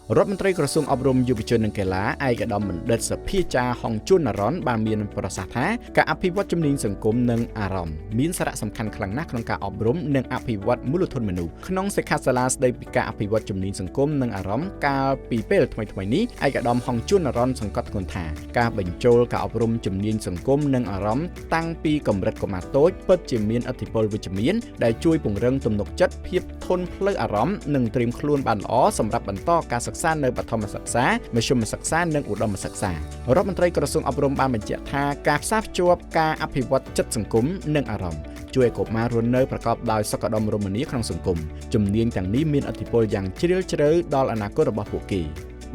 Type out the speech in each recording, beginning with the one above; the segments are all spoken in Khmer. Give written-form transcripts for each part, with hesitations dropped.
រដ្ឋមន្ត្រីក្រសួងអប់រំយុវជននិងកីឡាឯកឧត្តមបណ្ឌិតសភាចាហុងជួននរ៉នបានមានប្រសាសន៍ថាការអភិវឌ្ឍជំនាញសង្គមនិងអារម្មណ៍មានសារៈសំខាន់ខ្លាំងណាស់ក្នុងការអប់រំនិងអភិវឌ្ឍមូលធនមនុស្សក្នុងសិក្ខាសាលាស្ដីពីការអភិវឌ្ឍជំនាញសង្គមនិងអារម្មណ៍កាលពីពេលថ្មីៗនេះឯកឧត្តមហុងជួននរ៉នសង្កត់ធ្ងន់ថាការបញ្ចូលការអប់រំជំនាញសង្គមនិងអារម្មណ៍តាំងពីកម្រិតកុមារតូចពិតជាមានឥទ្ធិពលវិជ្ជមានដែលជួយពង្រឹងទំនុកចិត្តភាពធន់ផ្លូវអារម្មណ៍និងត្រៀមខ្លួនបានល្អសម្រាប់បន្តការសិក្សានៅបឋមសិក្សាមធ្យមសិក្សានិងឧត្តមសិក្សារដ្ឋមន្ត្រីក្រសួងអប់រំបានបញ្ជាក់ថាការផ្សារភ្ជាប់ការអភិវឌ្ឍចិត្តសង្គមនិងអារម្មណ៍ជួយឲ្យកុមាររស់នៅប្រកបដោយសុខដុមរមនាក្នុងសង្គមជំនាញទាំងនេះមានឥទ្ធិពលយ៉ាងជ្រាលជ្រៅដល់អនាគតរបស់ពួកគេ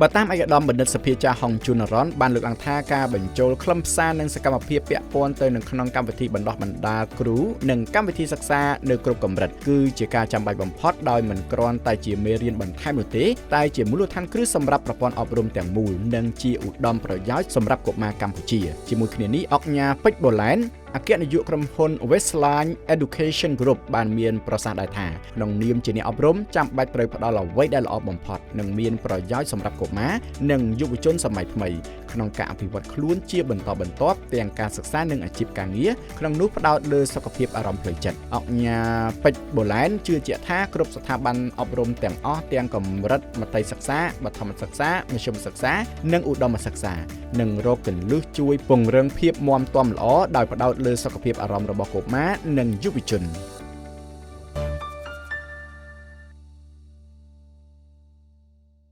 បើតាមឯកឧត្តមបណ្ឌិតសភាចាហុងជួននរ៉នបានលើកឡើងថាការបញ្ចូលខ្លឹមសារនិងសកម្មភាពពាក់ព័ន្ធទៅនឹងក្នុងកម្មវិធីបណ្ដុះបណ្ដាលគ្រូនិងកម្មវិធីសិក្សានៅគ្រប់កម្រិតគឺជាការចាំបាច់បំផុតដោយមិនគ្រាន់តែជាមេរៀនបន្ថែមនោះទេតែជាមូលដ្ឋានគ្រឹះសម្រាប់ប្រព័ន្ធអប់រំទាំងមូលនិងជាឧត្តមប្រយោជន៍សម្រាប់កុមារកម្ពុជាជាមួយគ្នានេះអុកញ៉ាពេជ្របូឡែនអគ្គនាយកក្រុមហ៊ុន Westline Education Group បានមានប្រសាសន៍ដែរថាក្នុងនាមជាអ្នកអប់រំចាំបាច់ត្រូវផ្ដល់អ្វីដែលល្អបំផុតនិងមានប្រយោជន៍សម្រាប់កុមារនិងយុវជនសម័យថ្មីក្នុងការអភិវឌ្ឍខ្លួនជាបន្តបន្ទាប់ទាំងការសិក្សានិងអាជីពការងារក្នុងនោះផ្ដោតលើសុខភាពអារម្មណ៍ផ្លូវចិត្តអុកញ៉ាពេជ្របូឡែនជឿជាក់ថាគ្រប់ស្ថាប័នអប់រំទាំងអស់ទាំងកម្រិតមត្តេយ្យសិក្សាបឋមសិក្សាមធ្យមសិក្សានិងឧត្តមសិក្សានឹងរកគន្លឹះជួយពង្រឹងភាពមាំទាំល្អដោយផ្ដោតលើសុខភាពអារម្មណ៍របស់កុមារនិងយុវជន